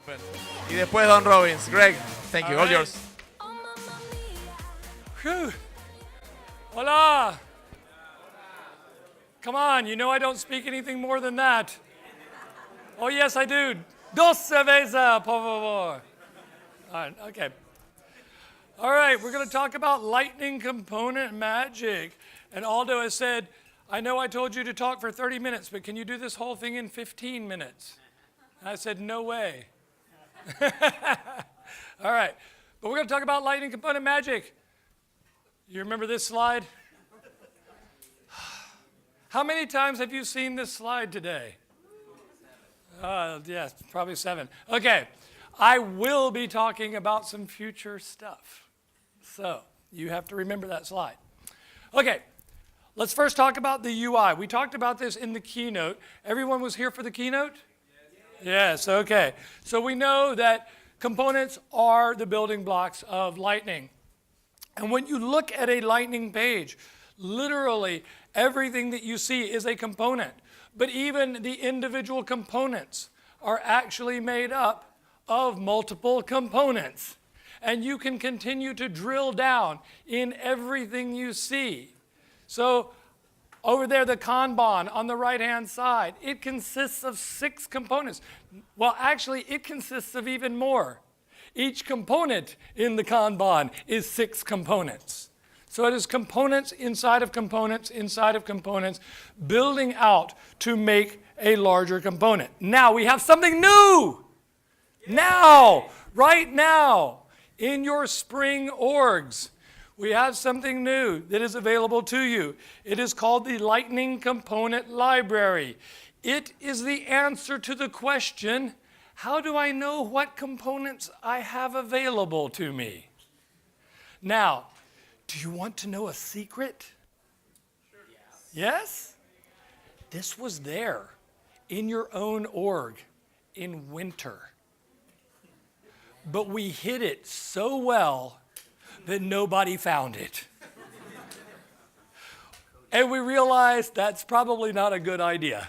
Disculpen. Y después Don Robbins. Greg, thank you. All yours. Whew. Hola. Come on, you know I don't speak anything more than that. Oh, yes, I do. Dos cerveza, por favor. All right, okay. All right, we're going to talk about lightning component magic. And Aldo has said, I know I told you to talk for 30 minutes, but can you do this whole thing in 15 minutes? And I said, no way. All right, but we're going to talk about lightning component magic. You remember this slide? How many times have you seen this slide today? Yes, probably 7. Okay, I will be talking about some future stuff. So you have to remember that slide. Okay, let's first talk about the UI. We talked about this in the keynote. Everyone was here for the keynote? Yes, okay. So we know that components are the building blocks of Lightning. And when you look at a Lightning page, literally everything that you see is a component. But even the individual components are actually made up of multiple components. And you can continue to drill down in everything you see. So over there, the Kanban on the right-hand side, it consists of 6 components. Well, actually, it consists of even more. Each component in the Kanban is 6 components. So it is components inside of components inside of components, building out to make a larger component. Now we have something new. Now, right now, in your spring orgs, we have something new that is available to you. It is called the Lightning Component Library. It is the answer to the question, how do I know what components I have available to me? Now, do you want to know a secret? Sure. Yes? This was there in your own org in winter. But we hid it so well that nobody found it. And we realized that's probably not a good idea.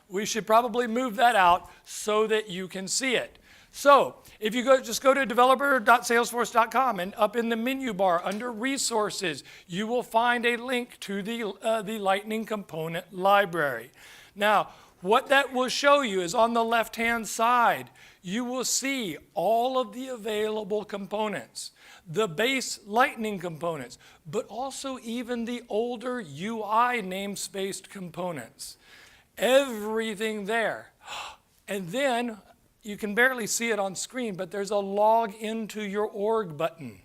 We should probably move that out so that you can see it. So if you just go to developer.salesforce.com and up in the menu bar under resources, you will find a link to the Lightning Component Library. Now, what that will show you is on the left-hand side, you will see all of the available components, the base Lightning components, but also even the older UI namespaced components. Everything there. And then you can barely see it on screen, but there's a log into your org button.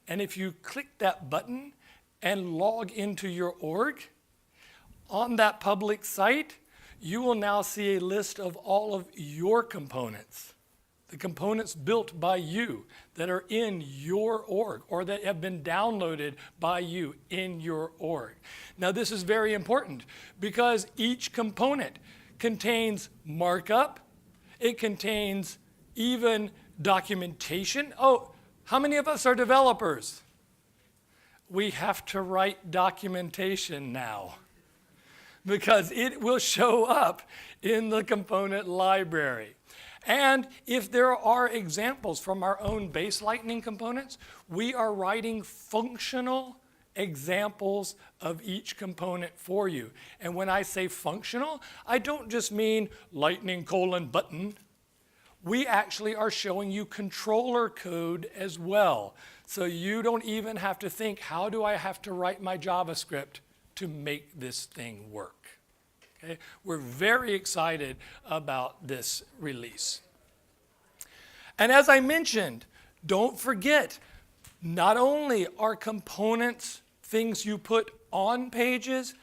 And if you click that button and log into your org, on that public site, you will now see a list of all of your components, the components built by you that are in your org or that have been downloaded by you in your org. Now this is very important because each component contains markup. It contains even documentation. Oh, how many of us are developers? We have to write documentation now because it will show up in the component library. And if there are examples from our own base Lightning components, we are writing functional examples of each component for you. And when I say functional, I don't just mean Lightning : button. We actually are showing you controller code as well. So you don't even have to think, how do I have to write my JavaScript to make this thing work? Okay? We're very excited about this release. And as I mentioned, don't forget, not only are components things you put on pages,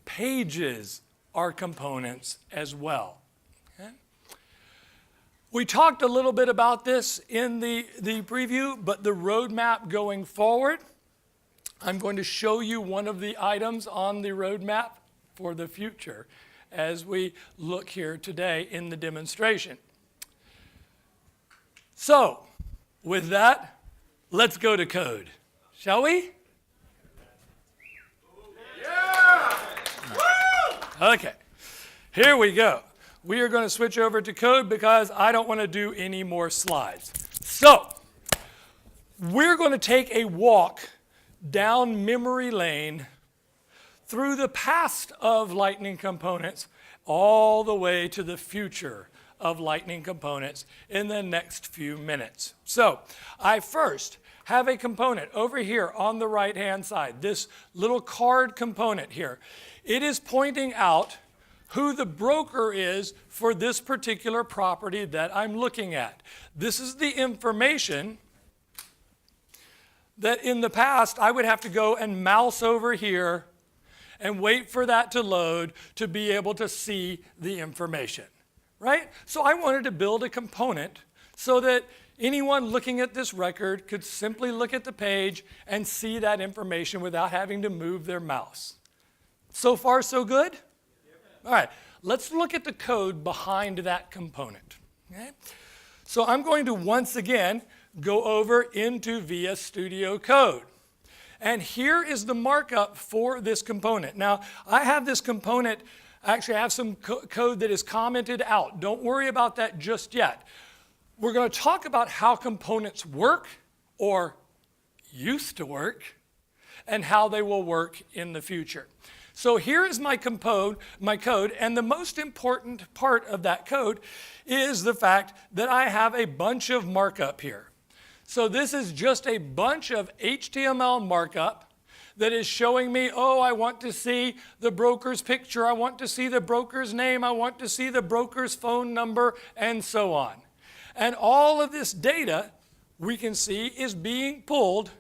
pages are components as well. Okay? We talked a little bit about this in the preview, but the roadmap going forward, I'm going to show you one of the items on the roadmap for the future as we look here today in the demonstration. So, with that, let's go to code, shall we? Yeah! Okay, here we go. we are going to switch over to code because I don't want to do any more slides. So we're going to take a walk down memory lane through the past of Lightning components all the way to the future of Lightning components in the next few minutes. So I first have a component over here on the right-hand side, this little card component here. It is pointing out who the broker is for this particular property that I'm looking at. This is the information that in the past I would have to go and mouse over here and wait for that to load to be able to see the information, right? So I wanted to build a component so that anyone looking at this record could simply look at the page and see that information without having to move their mouse. So far, so good? All right, let's look at the code behind that component. Okay? So I'm going to once again go over into VS Studio Code. And here is the markup for this component. Now, I have this component, actually I have some code that is commented out. Don't worry about that just yet. We're going to talk about how components work, or used to work, and how they will work in the future. So here is my code, and the most important part of that code is the fact that I have a bunch of markup here. So this is just a bunch of HTML markup that is showing me, oh, I want to see the broker's picture, I want to see the broker's name, I want to see the broker's phone number, and so on. And all of this data, we can see, is being pulled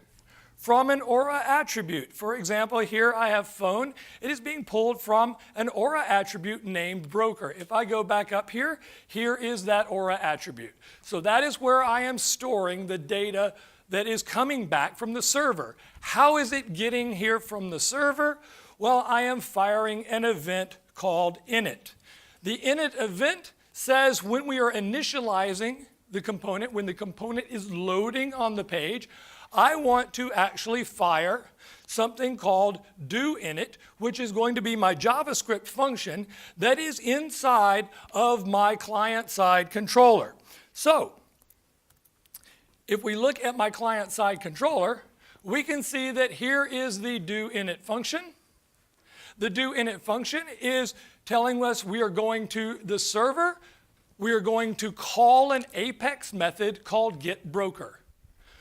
from an Aura attribute. For example, here I have phone. It is being pulled from an Aura attribute named broker. If I go back up here, here is that Aura attribute. So that is where I am storing the data that is coming back from the server. How is it getting here from the server? Well, I am firing an event called init. The init event says when we are initializing the component, when the component is loading on the page, I want to actually fire something called doInit, which is going to be my JavaScript function that is inside of my client-side controller. So if we look at my client-side controller, we can see that here is the doInit function. The doInit function is telling us we are going to the server, we are going to call an Apex method called getBroker.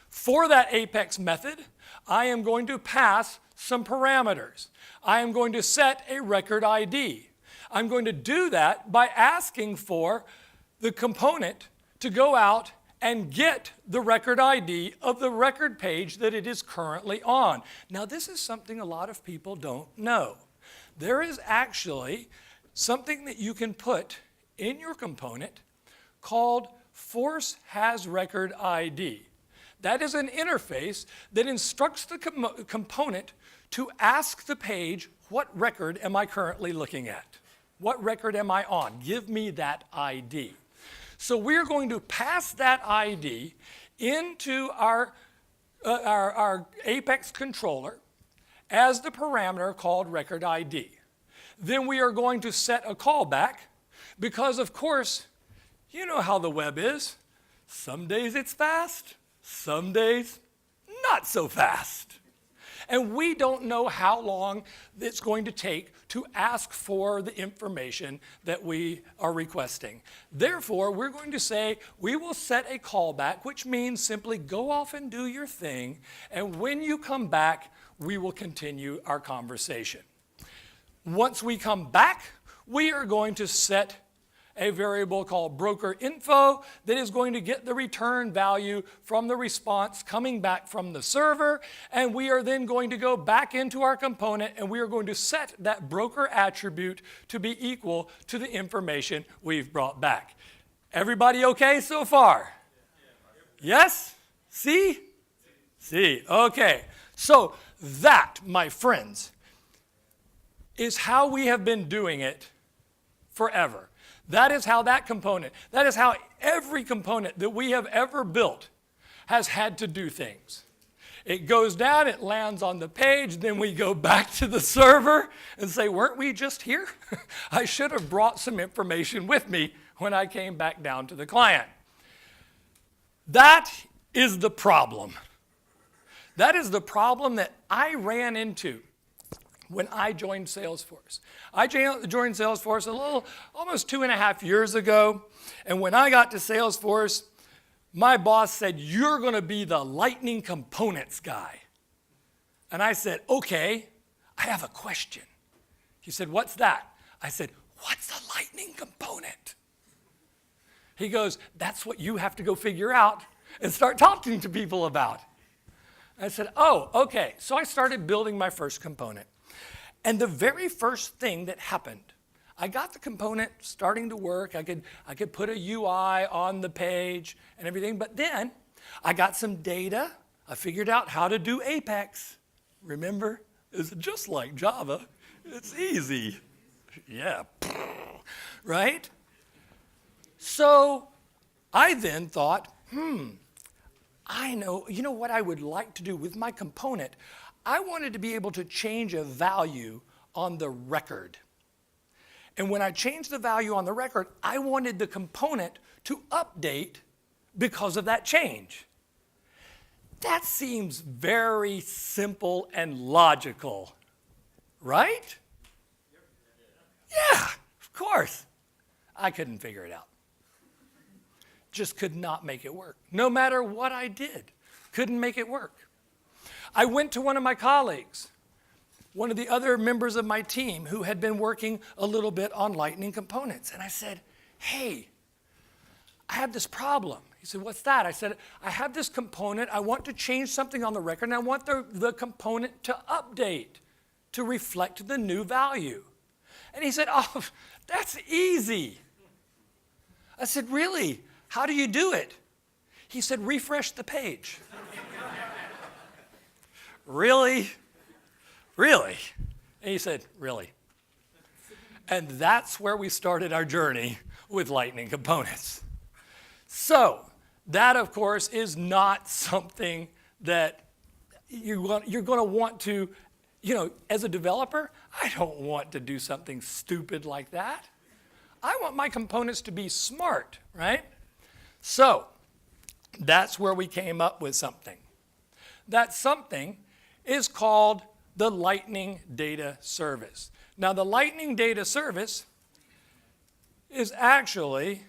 For that Apex method, I am going to pass some parameters. I am going to set a record ID. I'm going to do that by asking for the component to go out and get the record ID of the record page that it is currently on. Now, this is something a lot of people don't know. There is actually something that you can put in your component called force has record ID. That is an interface that instructs the component to ask the page, what record am I currently looking at? What record am I on? Give me that ID. So we're going to pass that ID into our Apex controller as the parameter called record ID. Then we are going to set a callback because, of course, you know how the web is. Some days it's fast. Some days, not so fast. And we don't know how long it's going to take to ask for the information that we are requesting. Therefore, we're going to say we will set a callback, which means simply go off and do your thing, and when you come back, we will continue our conversation. Once we come back, we are going to set a variable called broker info that is going to get the return value from the response coming back from the server, and we are then going to go back into our component and we are going to set that broker attribute to be equal to the information we've brought back. Everybody okay so far? Yes? See? See, okay. So that, my friends, is how we have been doing it forever. That is how that component, that is how every component that we have ever built has had to do things. It goes down, it lands on the page, then we go back to the server and say, weren't we just here? I should have brought some information with me when I came back down to the client. That is the problem. That is the problem that I ran into when I joined Salesforce. I joined Salesforce almost 2.5 years ago, and when I got to Salesforce, my boss said, you're going to be the Lightning Components guy. And I said, okay, I have a question. He said, what's that? I said, what's a Lightning component? He goes, that's what you have to go figure out and start talking to people about. I said, oh, okay. So I started building my first component. And the very first thing that happened, I got the component starting to work. I could put a UI on the page and everything. But then I got some data. I figured out how to do Apex. Remember? It's just like Java. It's easy. Yeah. Right? So I then thought, I know, you know what I would like to do with my component? I wanted to be able to change a value on the record. And when I changed the value on the record, I wanted the component to update because of that change. That seems very simple and logical, right? Yeah, of course. I couldn't figure it out. Just could not make it work. No matter what I did, couldn't make it work. I went to one of my colleagues, one of the other members of my team who had been working a little bit on Lightning components. And I said, hey, I have this problem. He said, what's that? I said, I have this component. I want to change something on the record, and I want the component to update to reflect the new value. And he said, oh, that's easy. I said, really? How do you do it? He said, refresh the page. Really? Really? And he said, really? And that's where we started our journey with Lightning components. So that, of course, is not something that you're going to want to, as a developer, I don't want to do something stupid like that. I want my components to be smart, right? So that's where we came up with something. That something is called the Lightning Data Service. Now, the Lightning Data Service is actually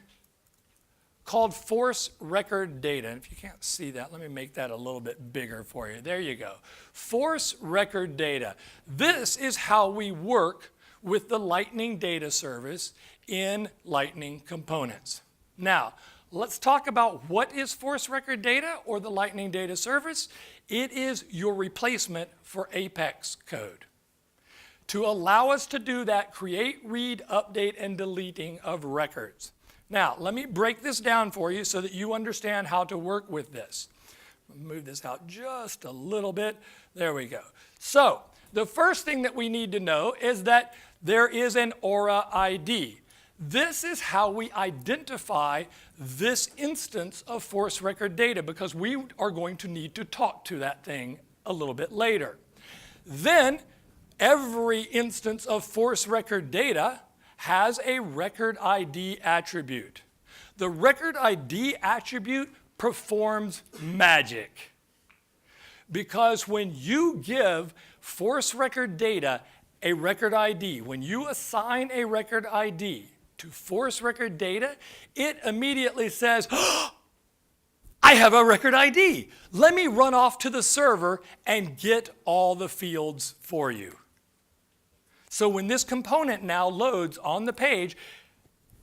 called Force Record Data. And if you can't see that, let me make that a little bit bigger for you. There you go. Force Record Data. This is how we work with the Lightning Data Service in Lightning Components. Now, let's talk about what is Force Record Data or the Lightning Data Service. It is your replacement for Apex code. To allow us to do that, create, read, update, and deleting of records. Now, let me break this down for you so that you understand how to work with this. Move this out just a little bit. There we go. So, the first thing that we need to know is that there is an Aura ID. This is how we identify this instance of Force Record Data because we are going to need to talk to that thing a little bit later. Then, every instance of Force Record Data has a Record ID attribute. The Record ID attribute performs magic because when you give Force Record Data a Record ID, when you assign a Record ID to Force Record Data, it immediately says, oh, I have a Record ID. Let me run off to the server and get all the fields for you. So when this component now loads on the page,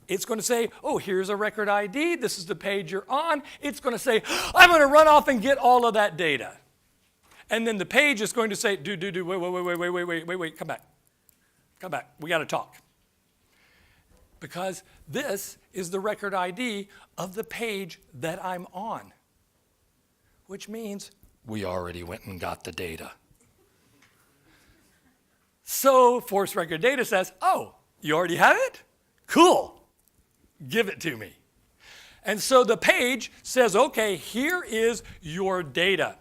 it's going to say, oh, here's a Record ID. This is the page you're on. It's going to say, I'm going to run off and get all of that data. And then the page is going to say, wait, come back. Come back. We got to talk. Because this is the Record ID of the page that I'm on, which means we already went and got the data. So Force Record Data says, oh, you already have it? Cool. Give it to me. And so the page says, okay, here is your data.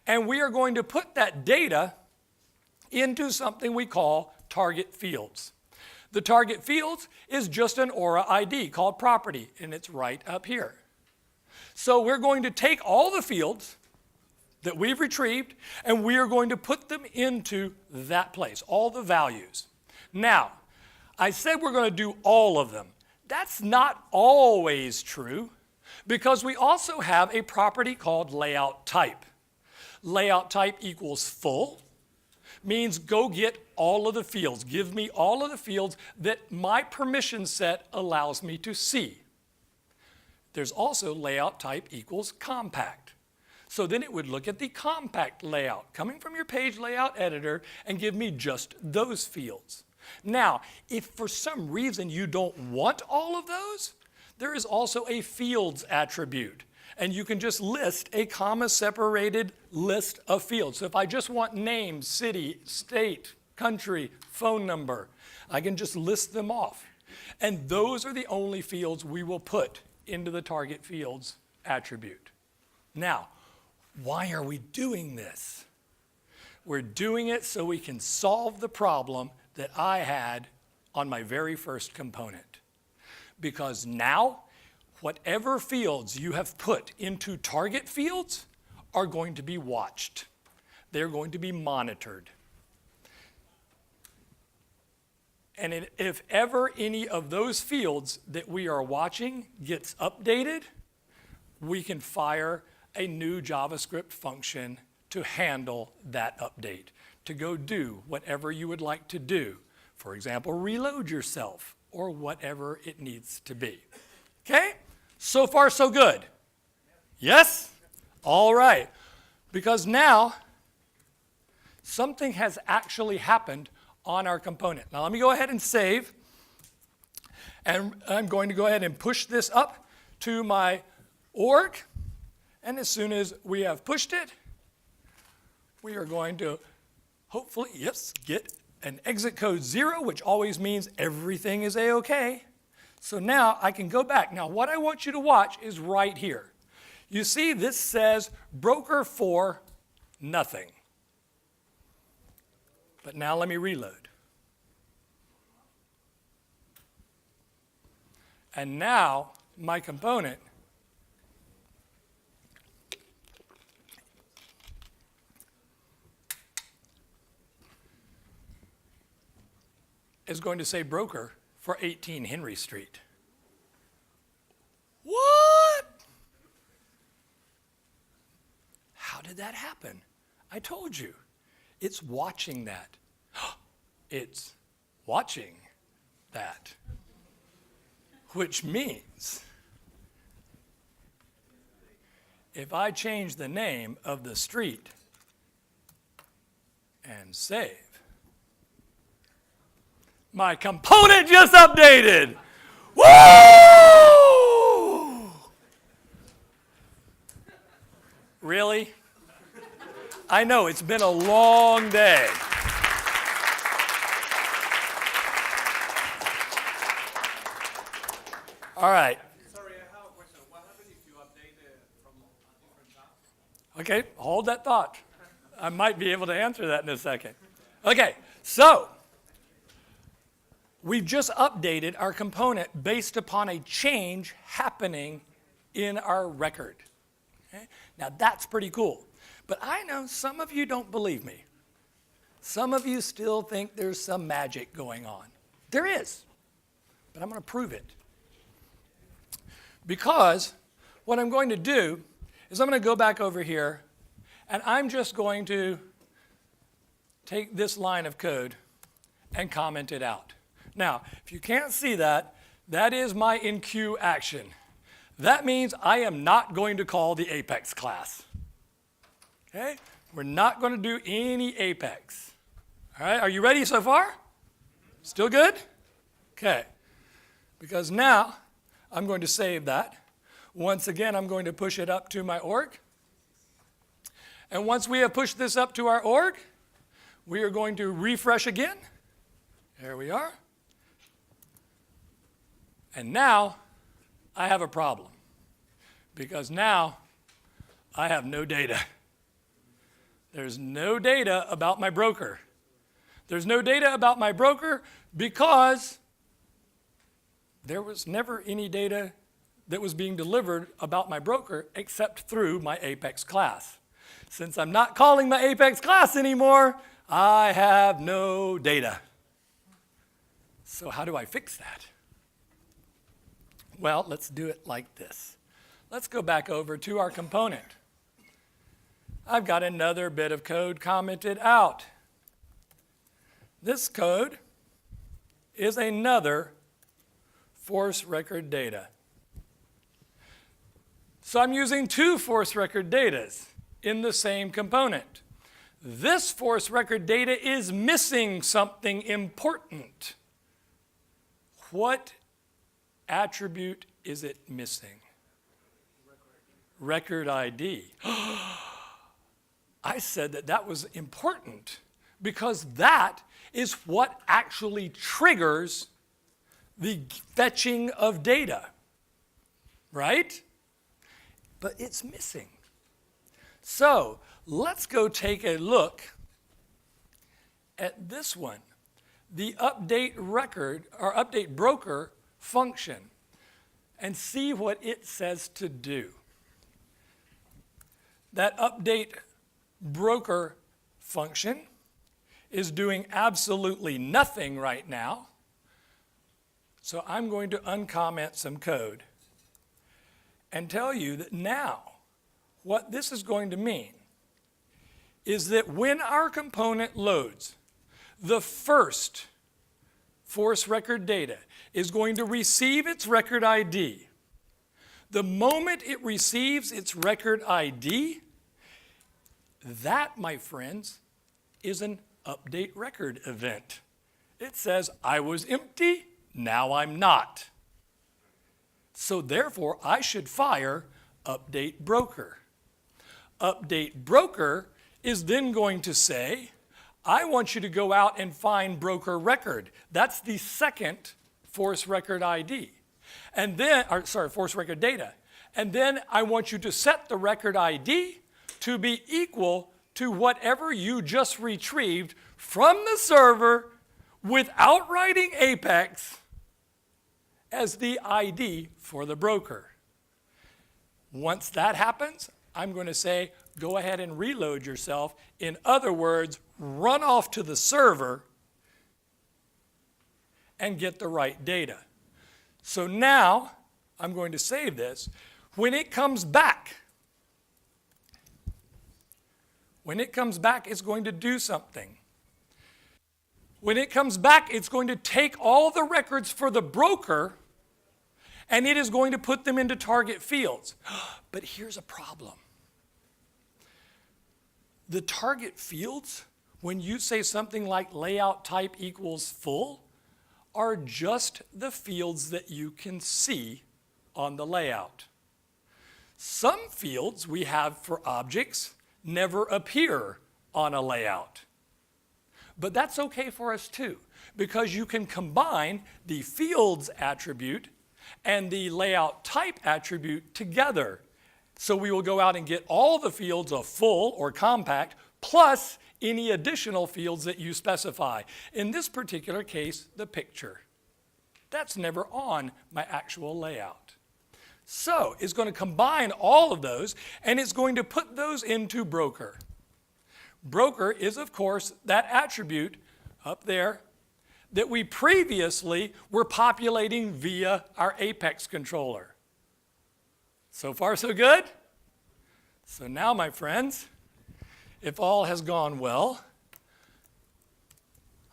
And we are going to put that data into something we call target fields. The target fields is just an Aura ID called property, and it's right up here. So we're going to take all the fields that we've retrieved, and we are going to put them into that place, all the values. Now, I said we're going to do all of them. That's not always true, because we also have a property called layout type. Layout type equals full, means go get all of the fields. Give me all of the fields that my permission set allows me to see. There's also layout type equals compact. So then it would look at the compact layout coming from your page layout editor and give me just those fields. Now, if for some reason you don't want all of those, there is also a fields attribute. And you can just list a comma-separated list of fields. So if I just want name, city, state, country, phone number, I can just list them off. And those are the only fields we will put into the target fields attribute. Now, why are we doing this? We're doing it so we can solve the problem that I had on my very first component. Because now, whatever fields you have put into target fields are going to be watched. They're going to be monitored. And if ever any of those fields that we are watching gets updated, we can fire a new JavaScript function to handle that update, to go do whatever you would like to do. For example, reload yourself or whatever it needs to be. Okay? So far, so good. Yes? All right. Because now, something has actually happened on our component. Now, let me go ahead and save. And I'm going to go ahead and push this up to my org. And as soon as we have pushed it, we are going to hopefully, yes, get an exit code 0, which always means everything is A-OK. So now I can go back. Now what I want you to watch is right here. You see this says broker for nothing. But now let me reload. And now my component is going to say broker for 18 Henry Street. What? How did that happen? I told you. It's watching that. It's watching that. Which means if I change the name of the street and save, my component just updated. Woo! Really? I know, it's been a long day. All right. Sorry, I have a question. What happens if you update from a different tab? Okay, hold that thought. I might be able to answer that in a second. Okay, so we've just updated our component based upon a change happening in our record. Okay? Now that's pretty cool. But I know some of you don't believe me. Some of you still think there's some magic going on. There is, but I'm going to prove it. Because what I'm going to do is I'm going to go back over here, and I'm just going to take this line of code and comment it out. Now, if you can't see that, that is my enqueue action. That means I am not going to call the Apex class. Okay? We're not going to do any Apex. All right, are you ready so far? Still good? Okay. Because now I'm going to save that. Once again, I'm going to push it up to my org. And once we have pushed this up to our org, we are going to refresh again. There we are. And now I have a problem. Because now I have no data. There's no data about my broker. There's no data about my broker because there was never any data that was being delivered about my broker except through my Apex class. Since I'm not calling my Apex class anymore, I have no data. So how do I fix that? Well, let's do it like this. Let's go back over to our component. I've got another bit of code commented out. This code is another force record data. So I'm using two force record datas in the same component. This force record data is missing something important. What attribute is it missing? Record ID. I said that that was important because that is what actually triggers the fetching of data, right? But it's missing. So let's go take a look at this one, the update record or update broker function, and see what it says to do. That update broker function is doing absolutely nothing right now. So I'm going to uncomment some code and tell you that now what this is going to mean is that when our component loads, the first force record data is going to receive its record ID. The moment it receives its record ID, that, my friends, is an update record event. It says, I was empty, now I'm not. So therefore, I should fire update broker. Update broker is then going to say, I want you to go out and find broker record. That's the second force record ID. And then, force record data. And then I want you to set the record ID to be equal to whatever you just retrieved from the server without writing Apex as the ID for the broker. Once that happens, I'm going to say, go ahead and reload yourself. In other words, run off to the server and get the right data. So now, I'm going to save this. When it comes back, it's going to do something. When it comes back, it's going to take all the records for the broker and it is going to put them into target fields. But here's a problem. The target fields, when you say something like layout type equals full, are just the fields that you can see on the layout. Some fields we have for objects never appear on a layout. But that's okay for us too, because you can combine the fields attribute and the layout type attribute together. So we will go out and get all the fields of full or compact plus any additional fields that you specify. In this particular case, the picture. That's never on my actual layout. So it's going to combine all of those and it's going to put those into broker. Broker is, of course, that attribute up there that we previously were populating via our Apex controller. So far, so good? So now, my friends, if all has gone well,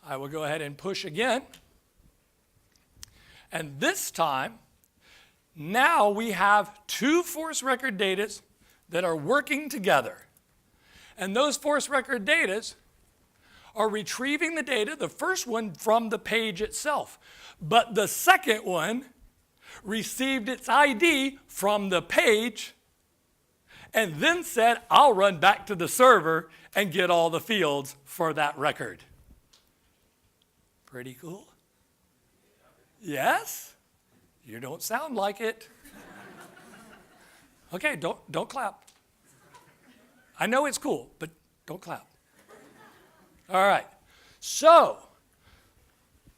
I will go ahead and push again. And this time, now we have two force record datas that are working together. And those force record datas are retrieving the data, the first one from the page itself. But the second one received its ID from the page and then said, I'll run back to the server and get all the fields for that record. Pretty cool? Yes? You don't sound like it. Okay, don't clap. I know it's cool, but Don't clap. All right. So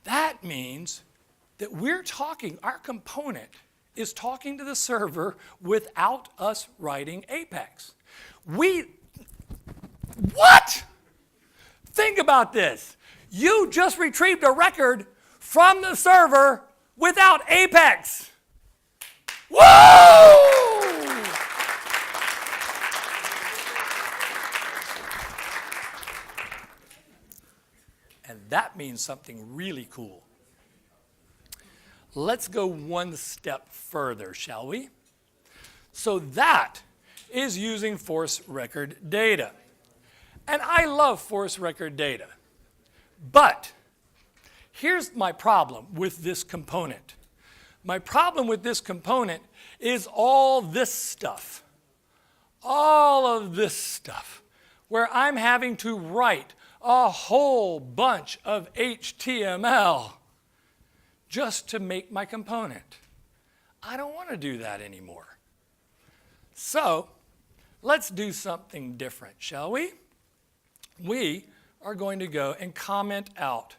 that means that we're talking, our component is talking to the server without us writing Apex. What? Think about this. You just retrieved a record from the server without Apex. Woo! And that means something really cool. Let's go one step further, shall we? So that is using force record data. And I love force record data. But here's my problem with this component. My problem with this component is all this stuff. All of this stuff, where I'm having to write a whole bunch of HTML just to make my component. I don't want to do that anymore. So let's do something different, shall we? We are going to go and comment out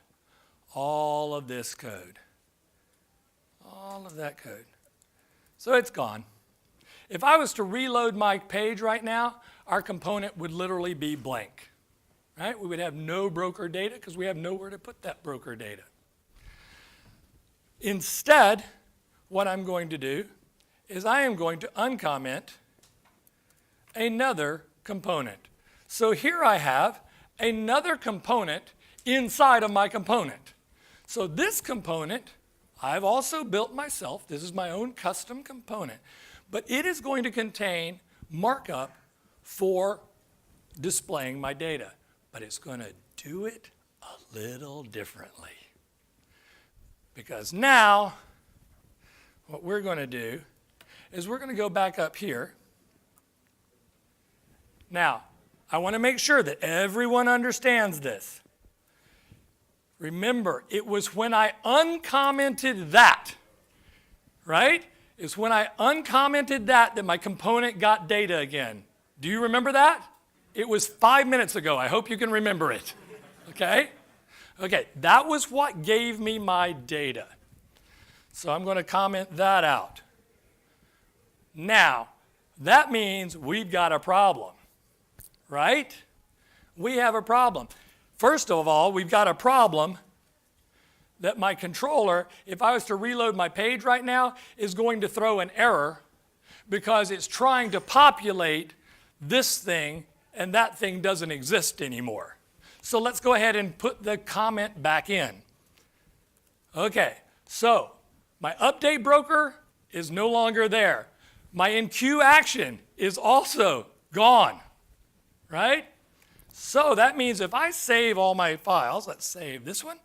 all of this code. All of that code. So it's gone. If I was to reload my page right now, our component would literally be blank. Right? We would have no broker data because we have nowhere to put that broker data. Instead, what I'm going to do is I am going to uncomment another component. So here I have another component inside of my component. So this component, I've also built myself. This is my own custom component. But it is going to contain markup for displaying my data. But it's going to do it a little differently. Because now, what we're going to do is we're going to go back up here. Now, I want to make sure that everyone understands this. Remember, it was when I uncommented that, right? It's when I uncommented that my component got data again. Do you remember that? It was 5 minutes ago. I hope you can remember it. Okay? Okay, that was what gave me my data. So I'm going to comment that out. Now, that means we've got a problem, right? We have a problem. First of all, we've got a problem that my controller, if I was to reload my page right now, is going to throw an error because it's trying to populate this thing and that thing doesn't exist anymore. So let's go ahead and put the comment back in. Okay, so my update broker is no longer there. My enqueue action is also gone, right? So that means if I save all my files, let's save this one,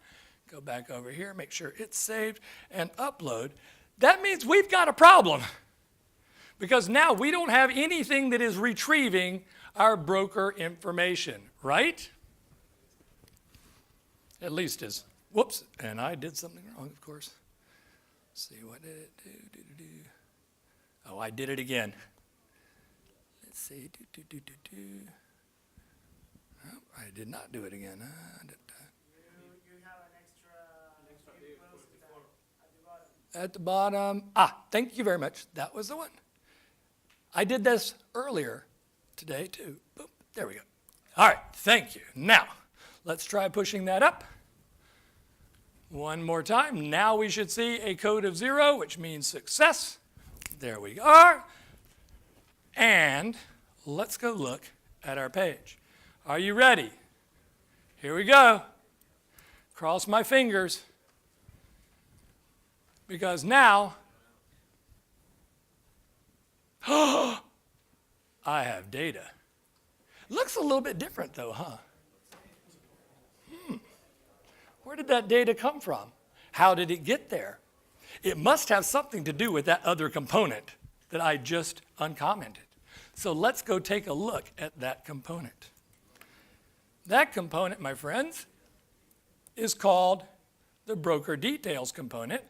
go back over here, make sure it's saved, and upload, that means we've got a problem. Because now we don't have anything that is retrieving our broker information, right? At least is, whoops, and I did something wrong, of course. Let's see, what did it do? Oh, I did it again. Let's see, Oh, I did not do it again. You have an extra post At the bottom. Thank you very much. That was the one. I did this earlier today too. Boom, there we go. All right, thank you. Now, let's try pushing that up. One more time. Now we should see a code of 0, which means success. There we are. And let's go look at our page. Are you ready? Here we go. Cross my fingers. Because now, I have data. Looks a little bit different though, huh? Where did that data come from? How did it get there? It must have something to do with that other component that I just uncommented. So let's go take a look at that component. That component, my friends, is called the broker details component.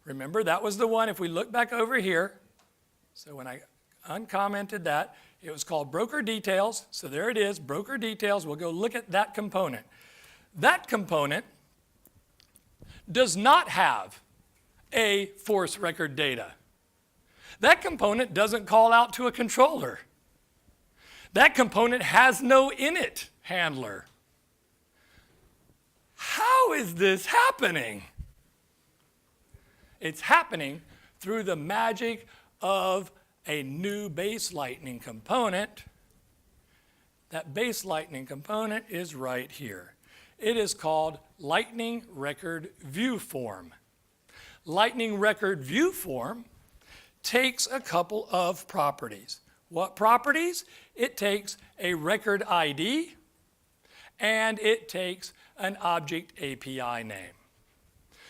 Remember, that was the one, if we look back over here, so when I uncommented that. It was called broker details. So there it is, broker details. We'll go look at that component. That component does not have a force record data. That component doesn't call out to a controller. That component has no init handler. How is this happening? It's happening through the magic of a new base lightning component. That base lightning component is right here. It is called Lightning Record View Form. Lightning Record View Form takes a couple of properties. What properties? It takes a record ID and it takes an object API name.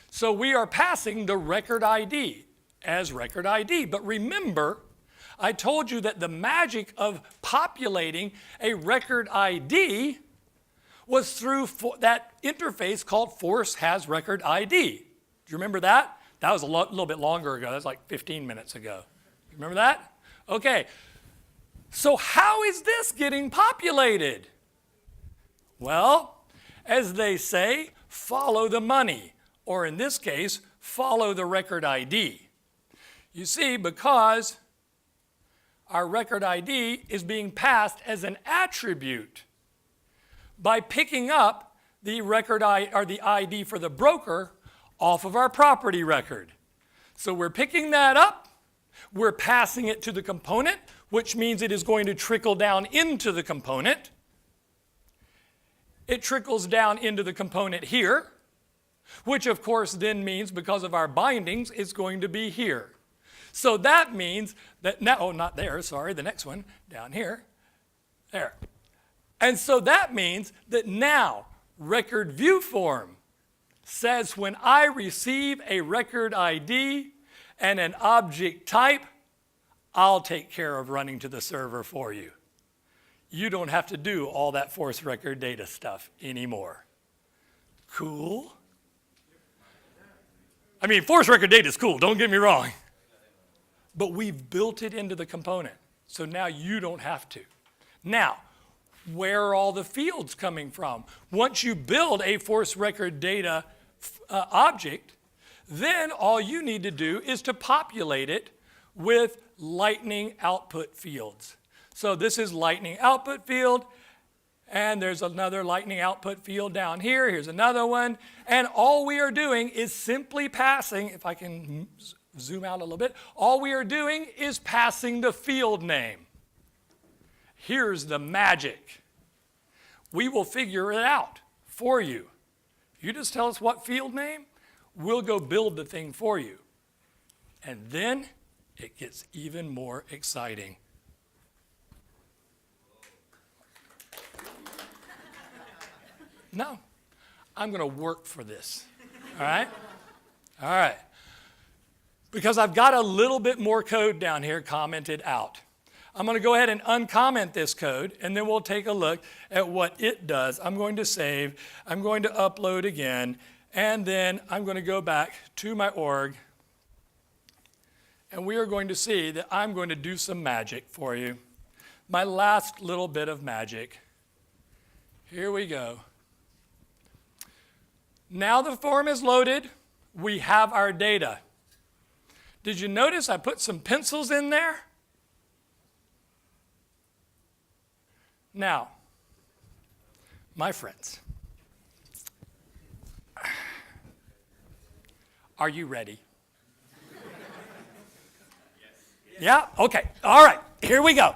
So we are passing the record ID as record ID. But remember, I told you that the magic of populating a record ID was through that interface called force has record ID. Do you remember that? That was a little bit longer ago. That was like 15 minutes ago. Remember that? Okay. So how is this getting populated? Well, as they say, follow the money, or in this case, follow the record ID. You see, because our record ID is being passed as an attribute by picking up the record or the ID for the broker off of our property record. So we're picking that up, we're passing it to the component, which means it is going to trickle down into the component. It trickles down into the component here, which of course then means because of our bindings, it's going to be here. So that means that now, oh, not there, sorry, the next one, down here, there. And so that means that now record view form says when I receive a record ID and an object type, I'll take care of running to the server for you. You don't have to do all that force record data stuff anymore. Cool? I mean, force record data is cool, don't get me wrong. But we've built it into the component, so now you don't have to. Now, where are all the fields coming from? Once you build a force record data object, then all you need to do is to populate it with lightning output fields. So this is lightning output field, and there's another lightning output field down here. Here's another one. And all we are doing is simply passing, if I can zoom out a little bit, all we are doing is passing the field name. Here's the magic. We will figure it out for you. You just tell us what field name, we'll go build the thing for you. And then it gets even more exciting. No, I'm going to work for this. All right? All right. Because I've got a little bit more code down here commented out. I'm going to go ahead and uncomment this code, and then we'll take a look at what it does. I'm going to save. I'm going to upload again, and then I'm going to go back to my org, and we are going to see that I'm going to do some magic for you. My last little bit of magic. Here we go. Now the form is loaded. We have our data. Did you notice I put some pencils in there? Now, my friends, are you ready? Yeah? Okay. All right. Here we go.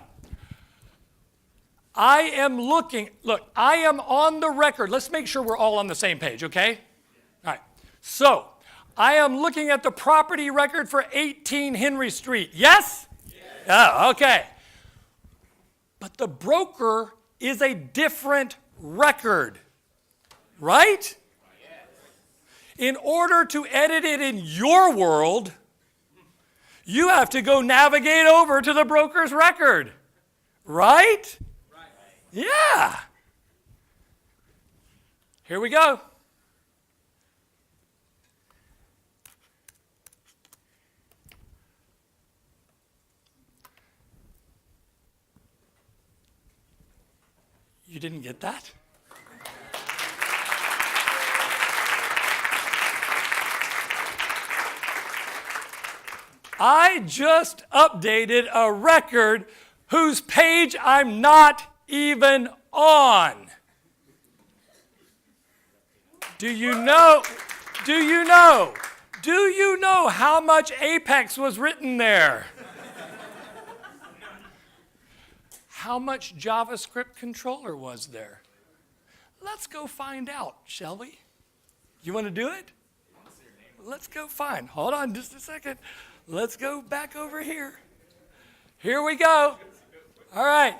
I am looking, look, I am on the record. Let's make sure we're all on the same page, okay? All right. So, I am looking at the property record for 18 Henry Street. Yes? Yes. Oh, okay. But the broker is a different record, right? Yes. In order to edit it in your world, you have to go navigate over to the broker's record, right? Yeah. Here we go. You didn't get that? I just updated a record whose page I'm not even on. Do you know how much Apex was written there? How much JavaScript controller was there? Let's go find out, shall we? You want to do it? Let's go find. Hold on just a second. Let's go back over here. Here we go. All right.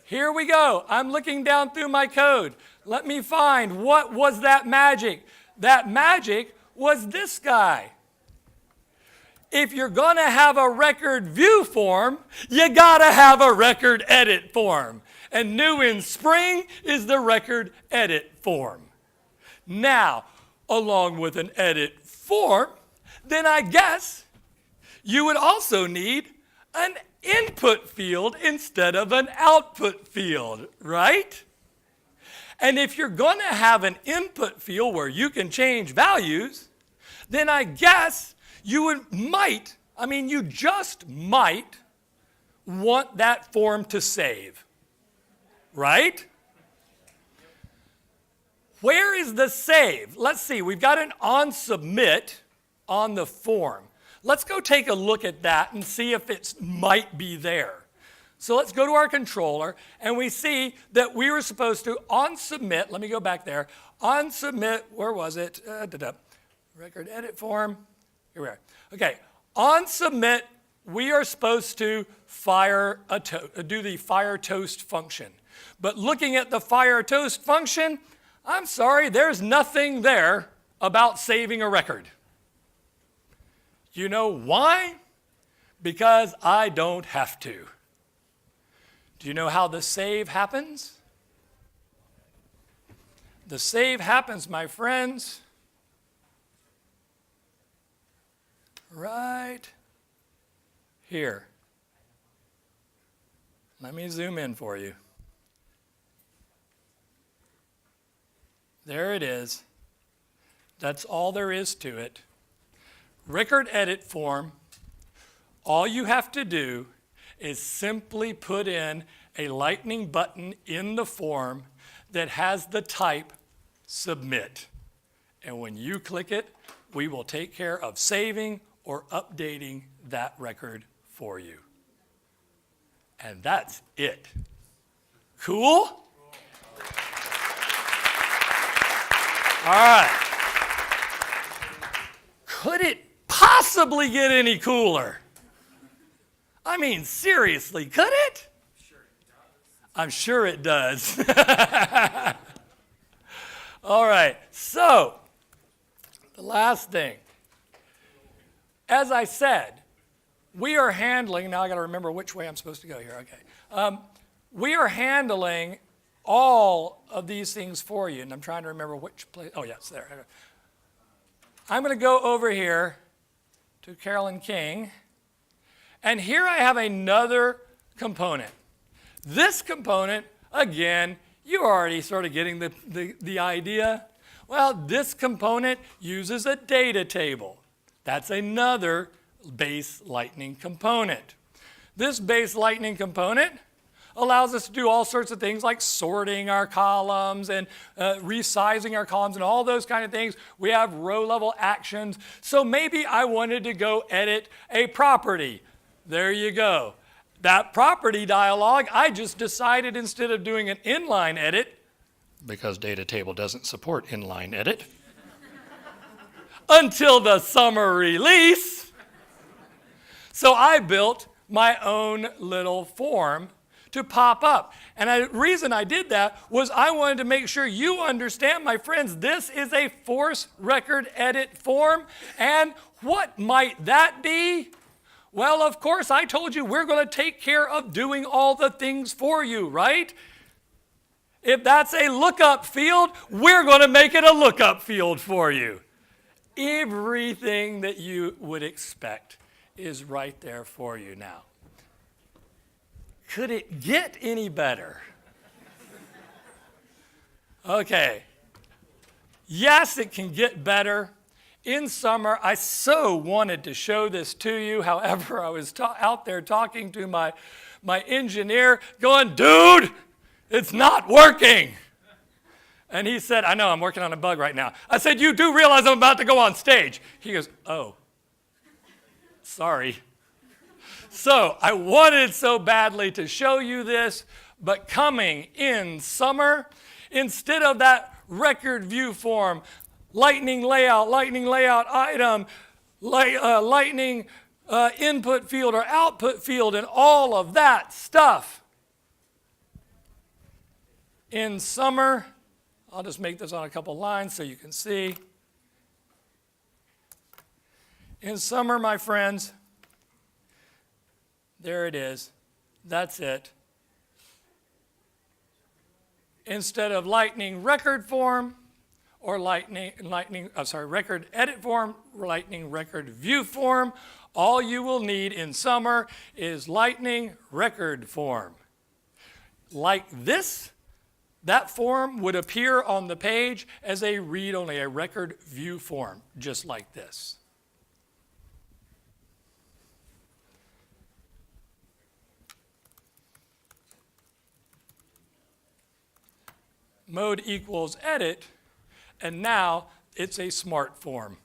Here we go. I'm looking down through my code. Let me find what was that magic. That magic was this guy. If you're going to have a record view form, you got to have a record edit form. And new in spring is the record edit form. Now, along with an edit form, then I guess you would also need an input field instead of an output field, right? And if you're going to have an input field where you can change values, then I guess you just might want that form to save, right? Where is the save? Let's see, we've got an onSubmit on the form. Let's go take a look at that and see if it might be there. So let's go to our controller, and we see that we were supposed to onSubmit, let me go back there, onSubmit, where was it? Record edit form, here we are. Okay, onSubmit, we are supposed to do the fire toast function. But looking at the fire toast function, I'm sorry, there's nothing there about saving a record. You know why? Because I don't have to. Do you know how the save happens? The save happens, my friends, right here. Let me zoom in for you. There it is. That's all there is to it. Record edit form. All you have to do is simply put in a lightning button in the form that has the type submit. And when you click it, we will take care of saving or updating that record for you. And that's it. Cool? All right. Could it possibly get any cooler? I mean, seriously, could it? I'm sure it does. All right, so the last thing. As I said, we are handling, now I got to remember which way I'm supposed to go here, okay. We are handling all of these things for you, and I'm trying to remember which place, oh yes, there. I'm going to go over here to Carolyn King, and here I have another component. This component, again, you're already sort of getting the idea. Well, this component uses a data table. That's another base Lightning component. This base Lightning component allows us to do all sorts of things like sorting our columns and resizing our columns and all those kind of things. We have row-level actions. So maybe I wanted to go edit a property. There you go. That property dialog, I just decided instead of doing an inline edit, because data table doesn't support inline edit, until the summer release. So I built my own little form to pop up. And the reason I did that was I wanted to make sure you understand, my friends, this is a force record edit form. And what might that be? Well, of course, I told you we're going to take care of doing all the things for you, right? If that's a lookup field, we're going to make it a lookup field for you. Everything that you would expect is right there for you now. Could it get any better? Okay. Yes, it can get better. In summer, I so wanted to show this to you. However, I was out there talking to my engineer going, dude, it's not working. And he said, I know, I'm working on a bug right now. I said, you do realize I'm about to go on stage. He goes, oh, sorry. So I wanted so badly to show you this, but coming in summer, instead of that record view form, lightning layout item, lightning input field or output field, and all of that stuff. In summer, I'll just make this on a couple lines so you can see. In summer, my friends, there it is. That's it. Instead of lightning record form or record edit form, lightning record view form, all you will need in summer is lightning record form. Like this, that form would appear on the page as a read-only, a record view form, just like this. Mode equals edit, and now it's a smart form.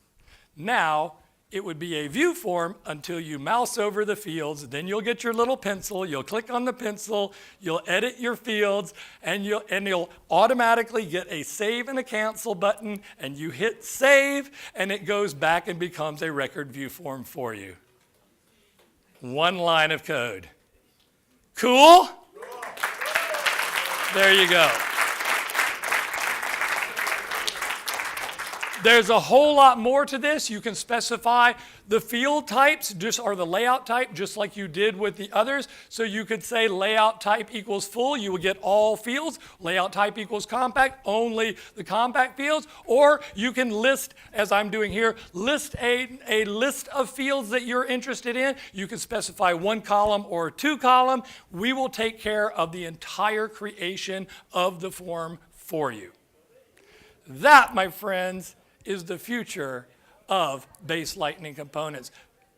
Now it would be a view form until you mouse over the fields. Then you'll get your little pencil, you'll click on the pencil, you'll edit your fields, and you'll automatically get a save and a cancel button, and you hit save, and it goes back and becomes a record view form for you. One line of code. Cool? There you go. There's a whole lot more to this. You can specify the field types, or the layout type, just like you did with the others. So you could say layout type equals full, you would get all fields. Layout type equals compact, only the compact fields. Or you can list, as I'm doing here, list a list of fields that you're interested in. You can specify 1 column or 2 column. We will take care of the entire creation of the form for you. That, my friends, is the future of base lightning components.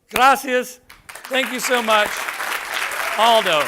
Gracias. Thank you so much. Aldo.